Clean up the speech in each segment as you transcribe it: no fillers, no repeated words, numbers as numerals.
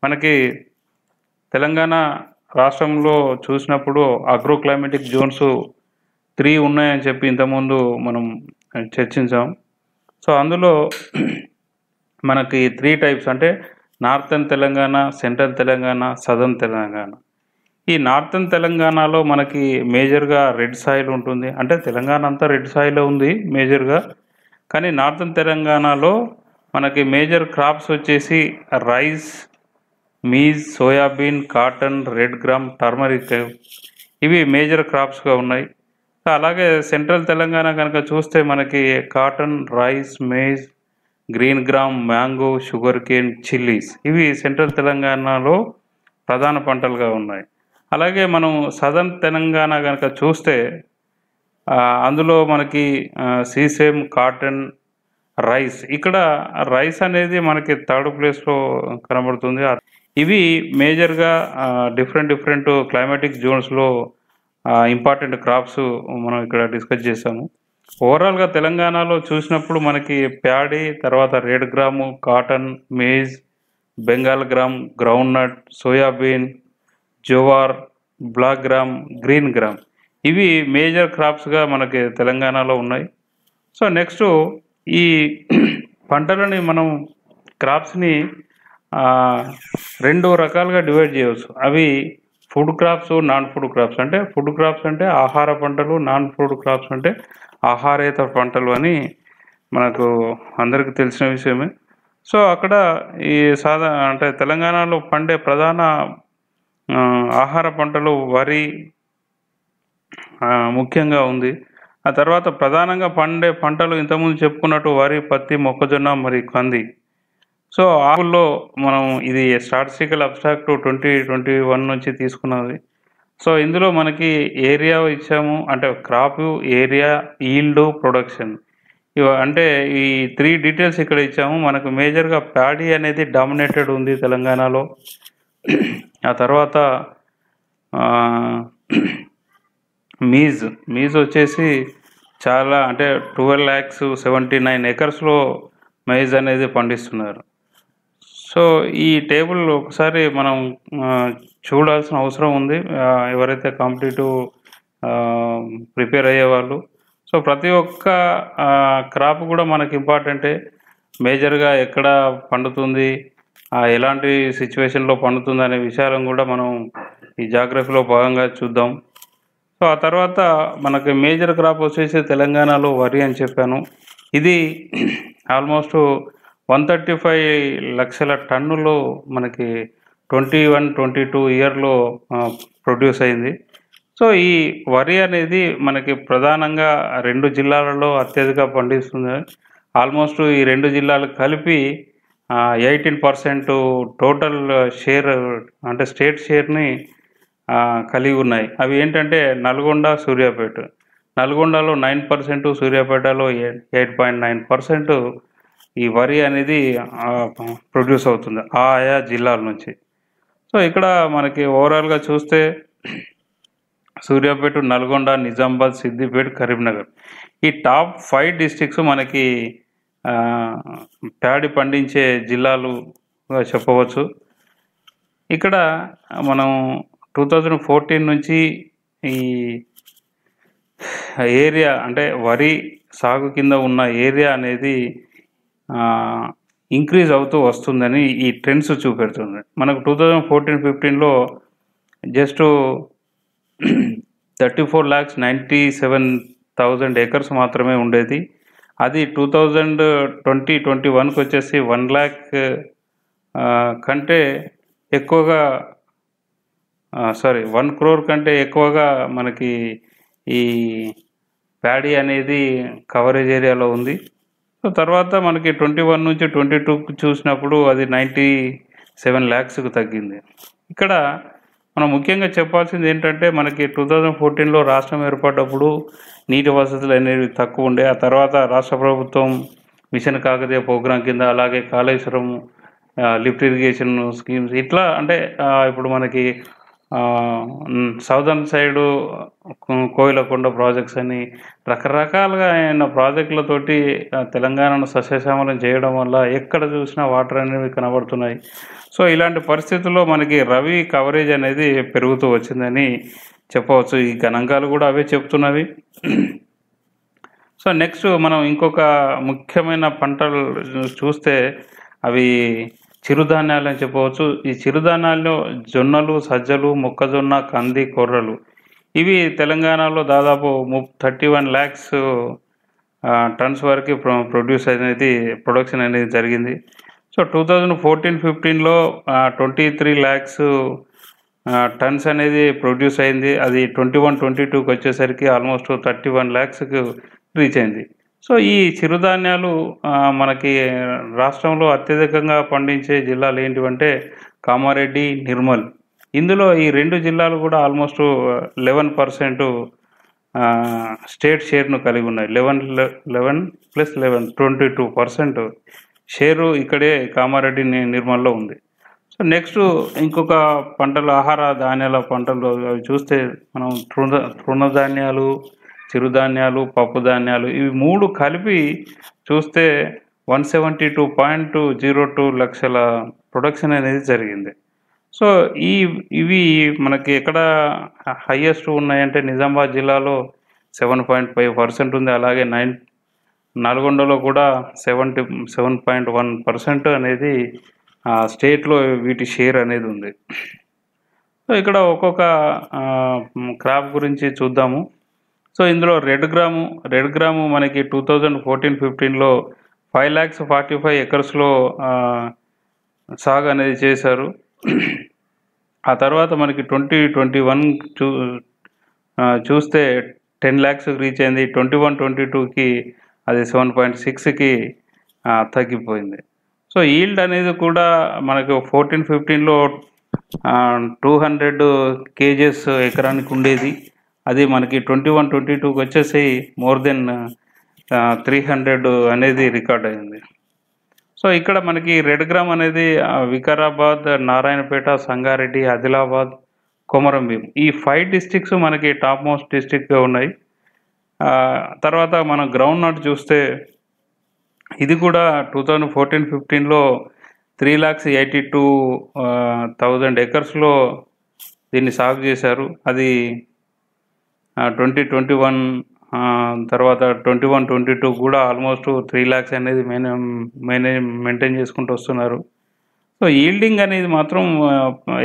మనకి తెలంగాణ రాష్ట్రంలో చూసినప్పుడు అగ్రో క్లైమాటిక్ జోన్స్ 3 ఉన్నాయని చెప్పి ఇంతకుముందు మనం చర్చించాం. సో, అందులో మనకి 3 టైప్స్ అంటే northern Telangana, central Telangana, southern Telangana. ఈ నార్థన్ తెలంగాణలో మనకి మేజర్‌గా రెడ్ సాయిల్ ఉంటుంది. అంటే తెలంగాణ అంతా రెడ్ సాయిలే ఉంది మేజర్‌గా. కానీ నార్థన్ తెలంగాణలో మనకి మేజర్ క్రాప్స్ వచ్చేసి rice, maize, soybean, cotton, red gram, turmeric ఇవి మేజర్ క్రాప్స్‌గా ఉన్నాయి. అలాగే సెంట్రల్ తెలంగాణ గనక చూస్తే మనకి cotton, rice, maize, green gram, mango, sugar cane, chillies ఇవి సెంట్రల్ తెలంగాణలో ప్రధాన పంటలుగా ఉన్నాయి. అలాగే మనం సదర్న్ తెలంగాణ గనక చూస్తే అందులో మనకి సీసెమ్, కాటన్, రైస్. ఇక్కడ రైస్ అనేది మనకి థర్డ్ ప్లేస్‌లో కనబడుతుంది. ఇవి మేజర్‌గా డిఫరెంట్ క్లైమాటిక్ జోన్స్‌లో ఇంపార్టెంట్ క్రాప్స్ మనం ఇక్కడ డిస్కస్ చేసాము. ఓవరాల్‌గా తెలంగాణలో చూసినప్పుడు మనకి ప్యాడీ, తర్వాత red gram, cotton, maize, Bengal gram, groundnut, soybean, jowar, black gram, green gram ఇవి మేజర్ క్రాప్స్‌గా మనకి తెలంగాణలో ఉన్నాయి. సో, నెక్స్టు ఈ పంటలని మనం క్రాప్స్‌ని 2 రకాలుగా డివైడ్ చేయవచ్చు. అవి food crops, non food crops. అంటే ఫుడ్ క్రాప్స్ అంటే ఆహార పంటలు, నాన్ ఫుడ్ క్రాప్స్ అంటే ఆహారేతర పంటలు అని మనకు అందరికీ తెలిసిన విషయమే. సో, అక్కడ ఈ అంటే తెలంగాణలో పండే ప్రధాన ఆహార పంటలు వరి ముఖ్యంగా ఉంది. ఆ తర్వాత ప్రధానంగా పండే పంటలు ఇంతకుముందు చెప్పుకున్నట్టు వరి, పత్తి, మొక్కజొన్న మరియు కంది. సో, ఆకుల్లో మనం ఇది స్టాటిస్టికల్ అబ్స్ట్రాక్ట్ 2021 నుంచి తీసుకున్నది. సో, ఇందులో మనకి ఏరియా ఇచ్చాము. అంటే క్రాపు, ఏరియా, ఈల్డ్, ప్రొడక్షన్. అంటే ఈ 3 డీటెయిల్స్ ఇక్కడ ఇచ్చాము. మనకు మేజర్‌గా ప్యాడీ అనేది డామినేటెడ్ ఉంది తెలంగాణలో. ఆ తర్వాత మీజ్ వచ్చేసి చాలా అంటే 12,79,000 ఎకర్స్‌లో మైజ్ అనేది పండిస్తున్నారు. సో, ఈ టేబుల్ ఒకసారి మనం చూడాల్సిన అవసరం ఉంది. ఎవరైతే కాంపిటీటివ్ ప్రిపేర్ అయ్యేవాళ్ళు. సో, ప్రతి ఒక్క క్రాప్ కూడా మనకి ఇంపార్టెంటే. మేజర్‌గా ఎక్కడ పండుతుంది, ఎలాంటి సిచ్యువేషన్‌లో పండుతుంది అనే విషయాలను కూడా మనం ఈ జాగ్రఫీలో భాగంగా చూద్దాం. సో, ఆ తర్వాత మనకి మేజర్ క్రాప్ వచ్చేసి తెలంగాణలో వరి అని చెప్పాను. ఇది ఆల్మోస్ట్ 135 లక్షల టన్నులు మనకి 21, 22 ఇయర్‌లో ప్రొడ్యూస్ అయింది. సో, ఈ వరి అనేది మనకి ప్రధానంగా 2 జిల్లాలలో అత్యధిక పండిస్తుంది. ఆల్మోస్ట్ ఈ 2 జిల్లాలు కలిపి 18% టోటల్ షేర్ అంటే స్టేట్ షేర్‌ని కలిగి ఉన్నాయి. అవి ఏంటంటే నల్గొండ, సూర్యాపేట. నల్గొండలో 9%, సూర్యాపేటలో 8.9% ఈ వరి అనేది ప్రొడ్యూస్ అవుతుంది ఆయా జిల్లాల నుంచి. సో, ఇక్కడ మనకి ఓవరాల్‌గా చూస్తే సూర్యాపేట, నల్గొండ, నిజామాబాద్, సిద్దిపేట, కరీంనగర్ ఈ టాప్ 5 డిస్ట్రిక్ట్స్ మనకి ప్యాడీ పండించే జిల్లాలుగా చెప్పవచ్చు. ఇక్కడ మనం 2014 నుంచి ఈ ఏరియా అంటే వరి సాగు కింద ఉన్న ఏరియా అనేది ఇంక్రీజ్ అవుతూ వస్తుందని ఈ ట్రెండ్స్ చూపెడుతుంది. మనకు 2014-15లో జస్ట్ 34,97,000 ఎకర్స్ మాత్రమే ఉండేది. అది 2020-21కి వచ్చేసి 1 lakh కంటే ఎక్కువగా 1 crore కంటే ఎక్కువగా మనకి ఈ ప్యాడీ అనేది కవరేజ్ ఏరియాలో ఉంది. సో, తర్వాత మనకి 21 నుంచి 22కి చూసినప్పుడు అది 97 lakhsకి తగ్గింది. ఇక్కడ మనం ముఖ్యంగా చెప్పాల్సింది ఏంటంటే మనకి 2014లో రాష్ట్రం ఏర్పడ్డప్పుడు నీటి వసతులు అనేవి తక్కువ ఉండే. ఆ తర్వాత రాష్ట్ర ప్రభుత్వం మిషన్ కాకతీయ ప్రోగ్రాం కింద అలాగే కాళేశ్వరం లిఫ్ట్ ఇరిగేషన్ స్కీమ్స్ ఇట్లా అంటే ఇప్పుడు మనకి సౌదర్న్ సైడు కోయిలకొండ ప్రాజెక్ట్స్ అని రకరకాలుగా అయిన ప్రాజెక్టులతోటి తెలంగాణను సస్యశ్యామలం చేయడం వల్ల ఎక్కడ చూసినా వాటర్ అనేవి కనబడుతున్నాయి. సో ఇలాంటి పరిస్థితుల్లో మనకి రవి కవరేజ్ అనేది పెరుగుతూ వచ్చిందని చెప్పవచ్చు. ఈ గణాంకాలు కూడా అవే చెప్తున్నవి. సో నెక్స్ట్ మనం ఇంకొక ముఖ్యమైన పంటలు చూస్తే అవి చిరుధాన్యాలు అని చెప్పవచ్చు. ఈ చిరుధాన్యాల్లో జొన్నలు, సజ్జలు, మొక్కజొన్న, కంది, కొర్రలు ఇవి తెలంగాణలో దాదాపు 31 lakhs టన్స్ వరకు ప్రొడక్షన్ అనేది జరిగింది. సో 2014-15లో 23 lakhs టన్స్ అనేది ప్రొడ్యూస్ అయింది. అది 21-22కి వచ్చేసరికి ఆల్మోస్ట్ 31 lakhsకి రీచ్ అయింది. సో ఈ చిరుధాన్యాలు మనకి రాష్ట్రంలో అత్యధికంగా పండించే జిల్లాలు ఏంటివంటే కామారెడ్డి, నిర్మల్. ఇందులో ఈ 2 జిల్లాలు కూడా ఆల్మోస్ట్ 11% స్టేట్ షేర్ను కలిగి ఉన్నాయి. 11 + 11 22% షేరు ఇక్కడే కామారెడ్డి, నిర్మల్లో ఉంది. సో నెక్స్ట్ ఇంకొక పంటలు, ఆహార ధాన్యాల పంటలు అవి చూస్తే మనం తృణధాన్యాలు, చిరుధాన్యాలు, పప్పు ధాన్యాలు ఇవి 3 కలిపి చూస్తే 172.02 లక్షల ప్రొడక్షన్ అనేది జరిగింది. సో ఇవి మనకి ఎక్కడ హైయెస్ట్ ఉన్నాయంటే నిజామాబాద్ జిల్లాలో 7.5% ఉంది. అలాగే నల్గొండలో కూడా 7.1% అనేది స్టేట్లో వీటి షేర్ అనేది ఉంది. సో ఇక్కడ ఒక్కొక్క క్రాప్ గురించి చూద్దాము. సో ఇందులో రెడ్ గ్రాము మనకి 2014-15లో 5,45,000 ఎకర్స్లో సాగు అనేది చేశారు. ఆ తర్వాత మనకి 2021 చూస్తే 10 lakhsకి రీచ్ అయింది. 21-22కి అది 7.6కి తగ్గిపోయింది. సో ఈల్డ్ అనేది కూడా మనకు 14-15లో 200 kgs ఎకరానికి ఉండేది. అది మనకి 21-22కి వచ్చేసి మోర్ దెన్ 300 అనేది రికార్డ్ అయింది. సో ఇక్కడ మనకి రెడ్ గ్రామ్ అనేది వికారాబాద్, నారాయణపేట, సంగారెడ్డి, ఆదిలాబాద్, కొమరంభీం ఈ 5 districts మనకి టాప్ మోస్ట్ డిస్ట్రిక్ట్గా ఉన్నాయి. తర్వాత మనం గ్రౌండ్ నట్ చూస్తే ఇది కూడా 2014-15లో 3,82,000 ఎకర్స్లో దీన్ని సాగు చేశారు. అది 2021 తర్వాత 21-22 కూడా ఆల్మోస్ట్ 3 lakhs అనేది మెయింటైన్ చేసుకుంటూ వస్తున్నారు. సో ఈల్డింగ్ అనేది మాత్రం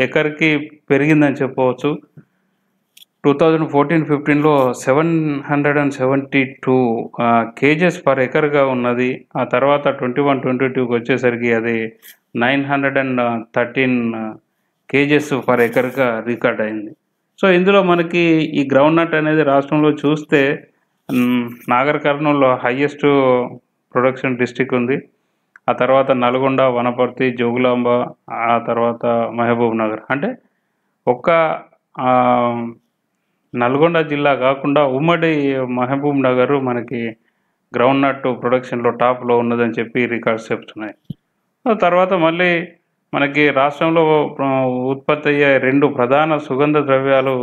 ఎకర్కి పెరిగిందని చెప్పవచ్చు. 2014-15లో 772 kgs పర్ ఎకర్గా ఉన్నది. ఆ తర్వాత 21-22కి వచ్చేసరికి అది 913 kgs పర్ ఎకర్గా రికార్డ్ అయింది. సో ఇందులో మనకి ఈ గ్రౌండ్ నట్ అనేది రాష్ట్రంలో చూస్తే నాగర్ కర్నూల్లో హైయెస్ట్ ప్రొడక్షన్ డిస్ట్రిక్ట్ ఉంది. ఆ తర్వాత నల్గొండ, వనపర్తి, జోగులాంబ, ఆ తర్వాత మహబూబ్ నగర్. అంటే ఒక్క నల్గొండ జిల్లా కాకుండా ఉమ్మడి మహబూబ్ నగర్ మనకి గ్రౌండ్ నట్ ప్రొడక్షన్లో టాప్లో ఉన్నదని చెప్పి రికార్డ్స్ చెప్తున్నాయి. తర్వాత మళ్ళీ మనకి రాష్ట్రంలో ఉత్పత్తి అయ్యే 2 ప్రధాన సుగంధ ద్రవ్యాలు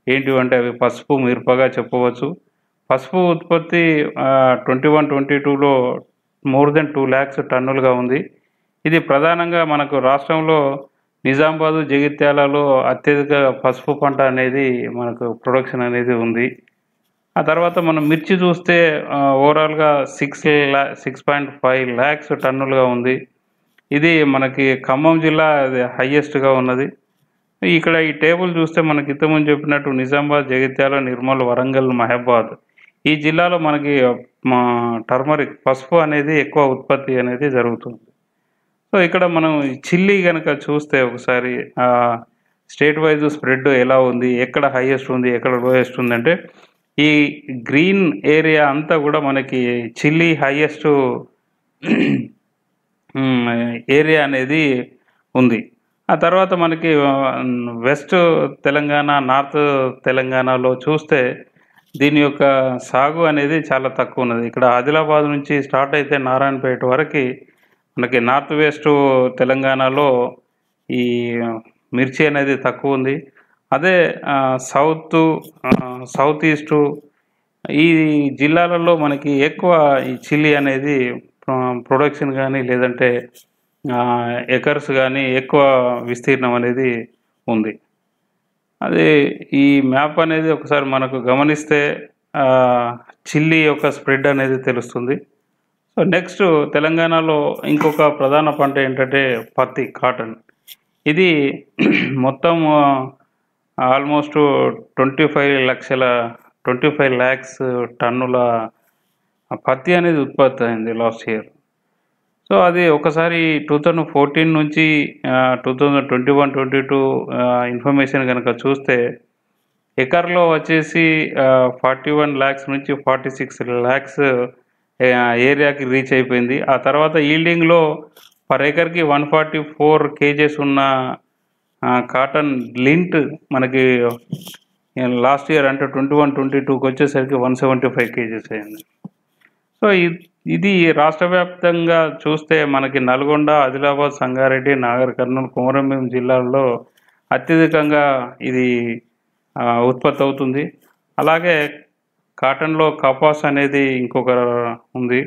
ఏంటివంటే అవి పసుపు, మిరపగా చెప్పవచ్చు. పసుపు ఉత్పత్తి 21-22లో మోర్ దెన్ 2 lakhs టన్నులుగా ఉంది. ఇది ప్రధానంగా మనకు రాష్ట్రంలో నిజామాబాదు, జగిత్యాలలో అత్యధిక పసుపు పంట అనేది మనకు ప్రొడక్షన్ అనేది ఉంది. ఆ తర్వాత మనం మిర్చి చూస్తే ఓవరాల్గా 6.5 lakhs టన్నులుగా ఉంది. ఇది మనకి ఖమ్మం జిల్లా హైయెస్ట్గా ఉన్నది. ఇక్కడ ఈ టేబుల్ చూస్తే మనకి ఇంతకుముందు చెప్పినట్టు నిజామాబాద్, జగిత్యాల, నిర్మల్, వరంగల్, మహబాద్ ఈ జిల్లాలో మనకి టర్మరిక్ పసుపు అనేది ఎక్కువ ఉత్పత్తి అనేది జరుగుతుంది. సో ఇక్కడ మనం చిల్లీ కనుక చూస్తే ఒకసారి స్టేట్ వైజ్ స్ప్రెడ్ ఎలా ఉంది, ఎక్కడ హైయెస్ట్ ఉంది, ఎక్కడ లోయెస్ట్ ఉందంటే ఈ గ్రీన్ ఏరియా అంతా కూడా మనకి చిల్లీ హైయెస్ట్ ఏరియా అనేది ఉంది. ఆ తర్వాత మనకి వెస్ట్ తెలంగాణ, నార్త్ తెలంగాణలో చూస్తే దీని యొక్క సాగు అనేది చాలా తక్కువ ఉన్నది. ఇక్కడ ఆదిలాబాద్ నుంచి స్టార్ట్ అయితే నారాయణపేట వరకు మనకి నార్త్ వెస్ట్ తెలంగాణలో ఈ మిర్చి అనేది తక్కువ ఉంది. అదే సౌత్ సౌత్ ఈస్టు ఈ జిల్లాలలో మనకి ఎక్కువ ఈ చిల్లీ అనేది ప్రొడక్షన్ కానీ లేదంటే ఎకర్స్ కానీ ఎక్కువ విస్తీర్ణం అనేది ఉంది. అది ఈ మ్యాప్ అనేది ఒకసారి మనకు గమనిస్తే చిల్లీ యొక్క స్ప్రెడ్ అనేది తెలుస్తుంది. సో నెక్స్ట్ తెలంగాణలో ఇంకొక ప్రధాన పంట ఏంటంటే పత్తి, కాటన్. ఇది మొత్తం ఆల్మోస్ట్ 25 lakhs టన్నుల పత్తి అనేది ఉత్పత్తి అయింది లాస్ట్ ఇయర్. సో అది ఒకసారి 2014 నుంచి 2021-22 ఇన్ఫర్మేషన్ కనుక చూస్తే ఎకర్లో వచ్చేసి 41 lakhs నుంచి 46 lakhs ఏరియాకి రీచ్ అయిపోయింది. ఆ తర్వాత ఈల్డింగ్లో పర్ ఎకర్కి 144 kgs ఉన్న కాటన్ లింట్ మనకి లాస్ట్ ఇయర్ అంటే 21-22కి వచ్చేసరికి 175 kgs అయింది. సో ఇది రాష్ట్ర వ్యాప్తంగా చూస్తే మనకి నల్గొండ, ఆదిలాబాద్, సంగారెడ్డి, నాగర్ కర్నూలు, కొమరంభీం జిల్లాల్లో అత్యధికంగా ఇది ఉత్పత్తి అవుతుంది. అలాగే కాటన్లో కపాస్ అనేది ఇంకొక ఉంది.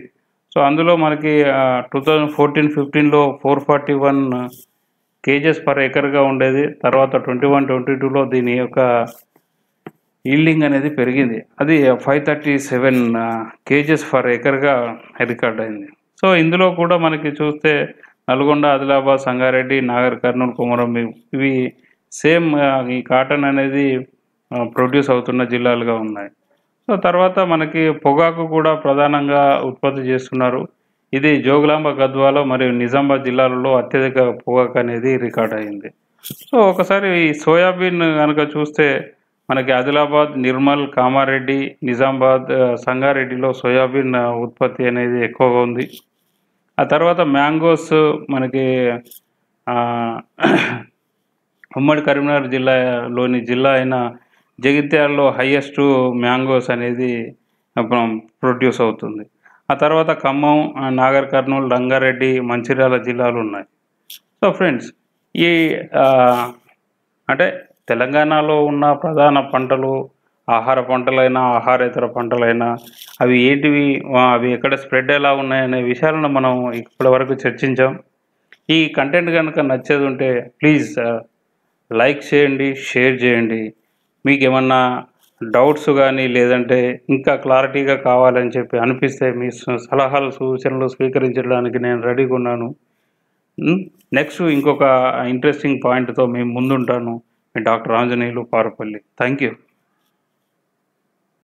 సో అందులో మనకి 2014-15లో 441 kgs పర్ ఎకర్గా ఉండేది. తర్వాత 21-22లో దీని యొక్క ఈల్డింగ్ అనేది పెరిగింది. అది 537 kgs పర్ ఎకర్గా రికార్డ్ అయింది. సో ఇందులో కూడా మనకి చూస్తే నల్గొండ, ఆదిలాబాద్, సంగారెడ్డి, నాగర్ కర్నూలు, కొమరంభీం ఇవి సేమ్ ఈ కాటన్ అనేది ప్రొడ్యూస్ అవుతున్న జిల్లాలుగా ఉన్నాయి. సో తర్వాత మనకి పొగాకు కూడా ప్రధానంగా ఉత్పత్తి చేస్తున్నారు. ఇది జోగులాంబ, గద్వాల మరియు నిజామాబాద్ జిల్లాలలో అత్యధిక పొగాకు అనేది రికార్డ్ అయింది. సో ఒకసారి ఈ సోయాబీన్ కనుక చూస్తే మనకి ఆదిలాబాద్, నిర్మల్, కామారెడ్డి, నిజామాబాద్, సంగారెడ్డిలో సోయాబీన్ ఉత్పత్తి అనేది ఎక్కువగా ఉంది. ఆ తర్వాత మ్యాంగోస్ మనకి ఉమ్మడి కరీంనగర్ జిల్లాలోని జిల్లా అయిన జగిత్యాలలో హైయెస్ట్ మ్యాంగోస్ అనేది ప్రొడ్యూస్ అవుతుంది. ఆ తర్వాత ఖమ్మం, నాగర్ కర్నూలు, రంగారెడ్డి, మంచిర్యాల జిల్లాలు ఉన్నాయి. సో ఫ్రెండ్స్, ఈ అంటే తెలంగాణలో ఉన్న ప్రధాన పంటలు ఆహార పంటలైనా ఆహారేతర పంటలైనా అవి ఏంటివి, అవి ఎక్కడ స్ప్రెడ్ ఎలా ఉన్నాయనే విషయాలను మనం ఇప్పటి వరకు చర్చించాం. ఈ కంటెంట్ కనుక నచ్చేది ఉంటే ప్లీజ్ లైక్ చేయండి, షేర్ చేయండి. మీకు ఏమన్నా డౌట్స్ కానీ లేదంటే ఇంకా క్లారిటీగా కావాలని చెప్పి అనిపిస్తే మీ సలహాలు, సూచనలు స్వీకరించడానికి నేను రెడీగా ఉన్నాను. నెక్స్ట్ ఇంకొక ఇంట్రెస్టింగ్ పాయింట్తో మేము ముందుంటాను. మీ doctor Anjaneyulu, Parupalli. Thank you.